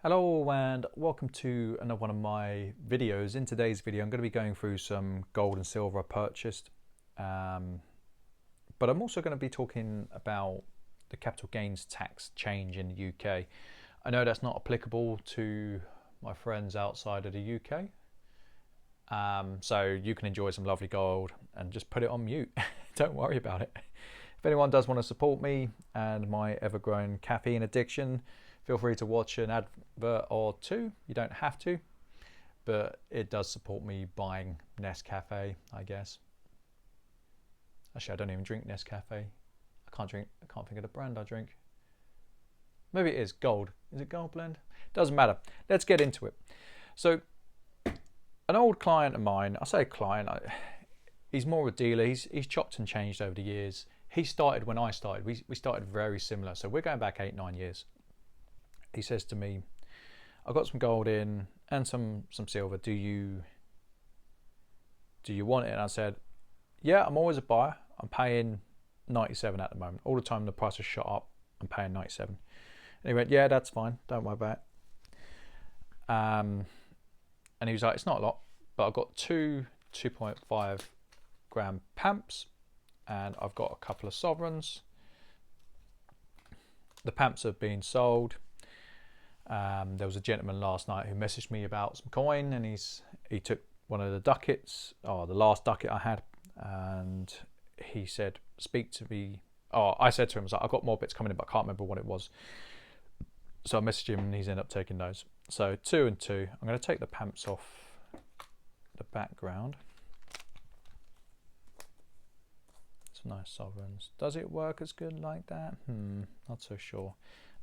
Hello and welcome to another one of my videos. In today's video I'm going to be going through some gold and silver I purchased, but I'm also going to be talking about the capital gains tax change in the UK. I know that's not applicable to my friends outside of the UK, so you can enjoy some lovely gold and just put it on mute. Don't worry about it. If anyone does want to support me and my ever-growing caffeine addiction, feel free to watch an advert or two. You don't have to, but it does support me buying Nescafe, I guess. Actually, I don't even drink Nescafe. I can't think of the brand I drink. Maybe it is Gold. Is it Gold Blend? Doesn't matter. Let's get into it. So, an old client of mine, I say client, he's more of a dealer. He's chopped and changed over the years. He started when I started. We started very similar. So we're going back 8-9 years. He says to me, I've got some gold in and some silver. Do you want it? And I said, yeah, I'm always a buyer. I'm paying 97 at the moment. All the time the price has shot up, I'm paying 97. And he went, yeah, that's fine. Don't worry about it. And he was like, it's not a lot, but I've got two 2.5 gram pamps and I've got a couple of sovereigns. The pamps have been sold. There was a gentleman last night who messaged me about some coin, and he took one of the ducats, or the last ducat I had, and he said, speak to me. Oh, I said to him, I was like, I've got more bits coming in, but I can't remember what it was. So I messaged him and he's ended up taking those. So 2 and 2. I'm going to take the pamps off the background. Some nice sovereigns. Does it work as good like that? Not so sure.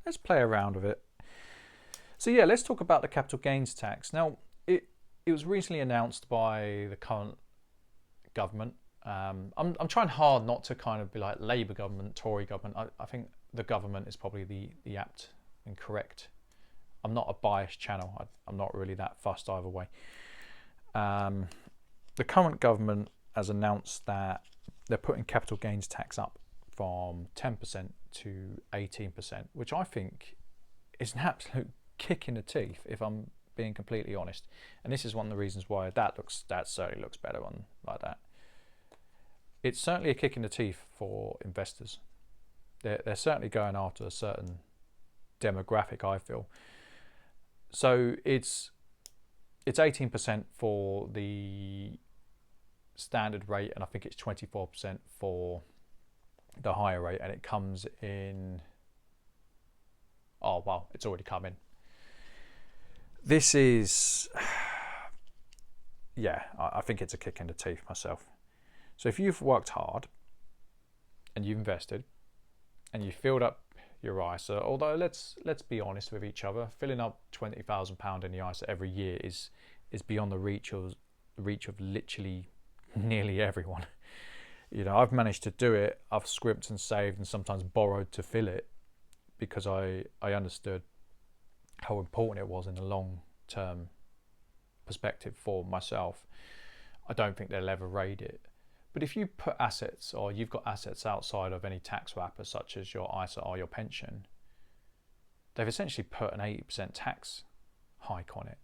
Let's play around with it. So yeah, let's talk about the capital gains tax. Now, it was recently announced by the current government. I'm trying hard not to kind of be like Labour government, Tory government. I think the government is probably the apt and correct. I'm not a biased channel. I'm not really that fussed either way. The current government has announced that they're putting capital gains tax up from 10% to 18%, which I think is an absolute kick in the teeth, if I'm being completely honest. And this is one of the reasons why that certainly looks better on like that. It's certainly a kick in the teeth for investors. They're certainly going after a certain demographic, I feel. So it's 18% for the standard rate, and I think it's 24% for the higher rate, and it comes in, oh well, it's already come in. This is, yeah, I think it's a kick in the teeth myself. So if you've worked hard and you've invested and you filled up your ISA, although let's be honest with each other, filling up £20,000 in the ISA every year is beyond the reach of literally nearly everyone. You know, I've managed to do it. I've scrimped and saved and sometimes borrowed to fill it because I understood how important it was in the long-term perspective for myself. I don't think they'll ever raid it. But if you put assets, or you've got assets outside of any tax wrapper, such as your ISA or your pension, they've essentially put an 80% tax hike on it.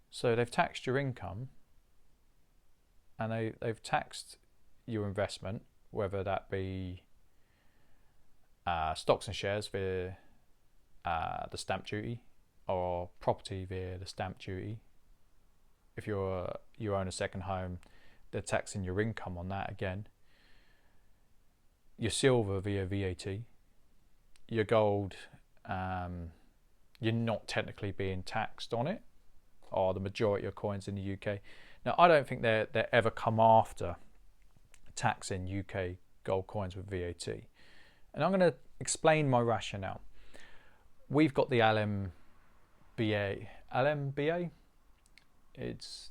So they've taxed your income, and they've taxed your investment, whether that be stocks and shares via the stamp duty, or property via the stamp duty. If you own a second home, they're taxing your income on that again. Your silver via VAT. Your gold, you're not technically being taxed on it, or the majority of coins in the UK. Now, I don't think they ever come after taxing UK gold coins with VAT. And I'm going to explain my rationale. We've got the LMBA. It's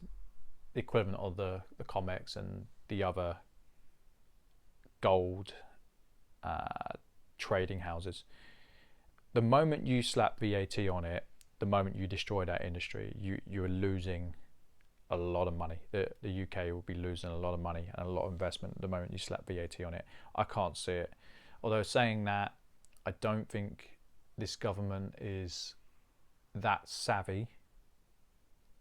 the equivalent of the COMEX and the other gold trading houses. The moment you slap VAT on it, the moment you destroy that industry, you're losing a lot of money. The UK will be losing a lot of money and a lot of investment the moment you slap VAT on it. I can't see it. Although saying that, I don't think this government is that savvy.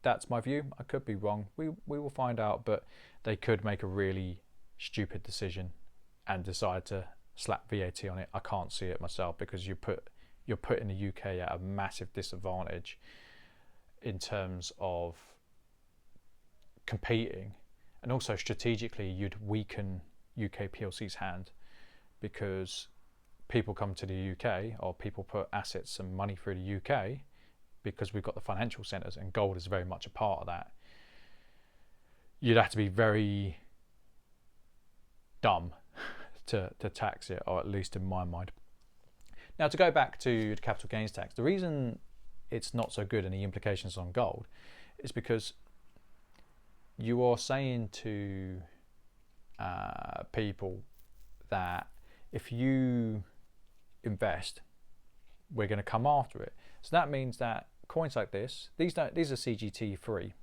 That's my view. I could be wrong. We will find out, but they could make a really stupid decision and decide to slap VAT on it. I can't see it myself, because you're putting the UK at a massive disadvantage in terms of competing, and also strategically you'd weaken UK PLC's hand, because people come to the UK, or people put assets and money through the UK because we've got the financial centres, and gold is very much a part of that. You'd have to be very dumb to tax it, or at least in my mind. Now, to go back to the capital gains tax, the reason it's not so good and the implications on gold is because you are saying to people that if you invest, we're going to come after it. So that means that coins like this, these are CGT free.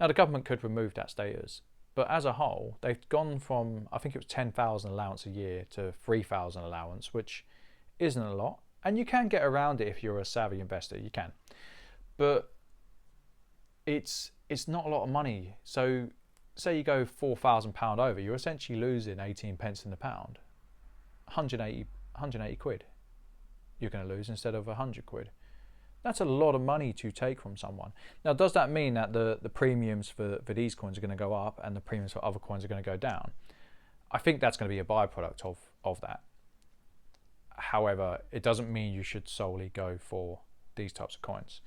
Now the government could remove that status, but as a whole, they've gone from, I think it was 10,000 allowance a year to 3,000 allowance, which isn't a lot. And you can get around it if you're a savvy investor, you can. But it's not a lot of money. So say you go £4,000 over, you're essentially losing 18 pence in the pound. 180 quid you're going to lose instead of 100 quid. That's a lot of money to take from someone. Now, does that mean that the premiums for these coins are going to go up and the premiums for other coins are going to go down? I think that's going to be a byproduct of that. However, it doesn't mean you should solely go for these types of coins.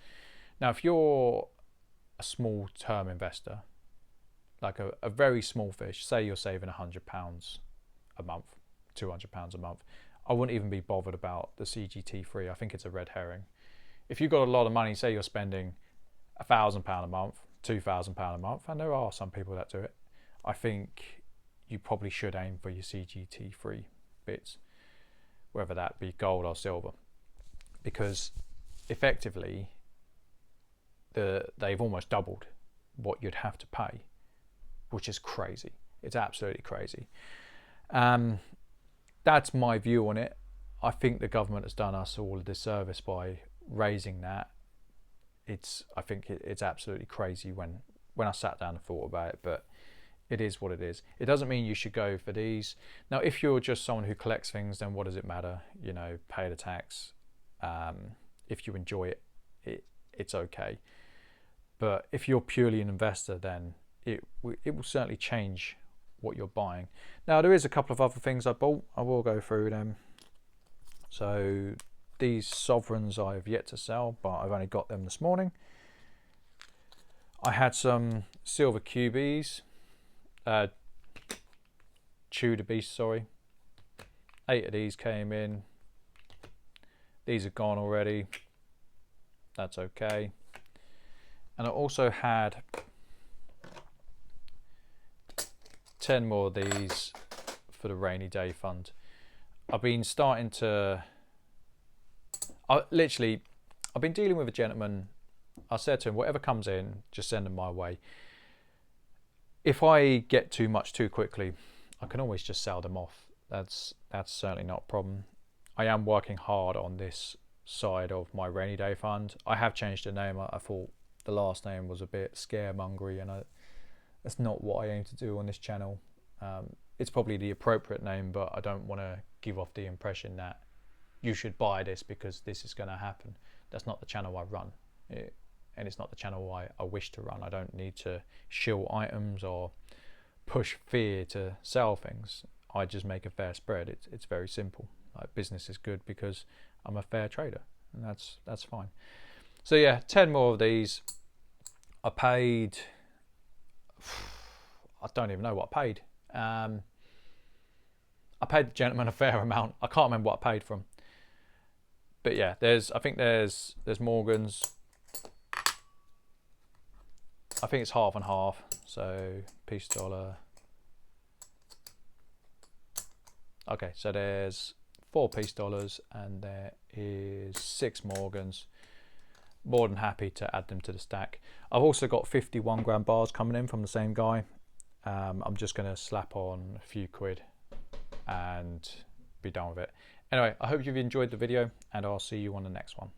Now, if you're a small term investor, like a very small fish, say you're saving £100 a month, £200 a month, I wouldn't even be bothered about the CGT free. I think it's a red herring. If you've got a lot of money, say you're spending £1,000 a month, £2,000 a month, and there are some people that do it, I think you probably should aim for your CGT free bits, whether that be gold or silver, because effectively they've almost doubled what you'd have to pay, which is crazy. It's absolutely crazy. That's my view on it. I think the government has done us all a disservice by raising that. I think it's absolutely crazy when I sat down and thought about it, but it is what it is. It doesn't mean you should go for these. Now, if you're just someone who collects things, then what does it matter? You know, pay the tax. If you enjoy it, it's okay. But if you're purely an investor, then it will certainly change what you're buying. Now, there is a couple of other things I bought. I will go through them. So these sovereigns I have yet to sell, but I've only got them this morning. I had some silver QBs, Tudor Beast, sorry. 8 of these came in. These are gone already. That's okay. And I also had 10 more of these for the rainy day fund. I've been starting to... I've been dealing with a gentleman. I said to him, whatever comes in, just send them my way. If I get too much too quickly, I can always just sell them off. That's certainly not a problem. I am working hard on this side of my rainy day fund. I have changed the name. I thought the last name was a bit scaremongery, and that's not what I aim to do on this channel. It's probably the appropriate name, but I don't want to give off the impression that you should buy this because this is going to happen. That's not the channel I run, and it's not the channel I wish to run. I don't need to shill items or push fear to sell things. I just make a fair spread. It's very simple. Like, business is good because I'm a fair trader, and that's fine. So yeah, 10 more of these. I paid, I don't even know what I paid. I paid the gentleman a fair amount. I can't remember what I paid from. But yeah, I think there's Morgan's. I think it's half and half. So piece dollar. Okay, so there's 4 piece dollars and there is 6 Morgans. More than happy to add them to the stack. I've also got 51 gram bars coming in from the same guy. I'm just going to slap on a few quid and be done with it. Anyway, I hope you've enjoyed the video, and I'll see you on the next one.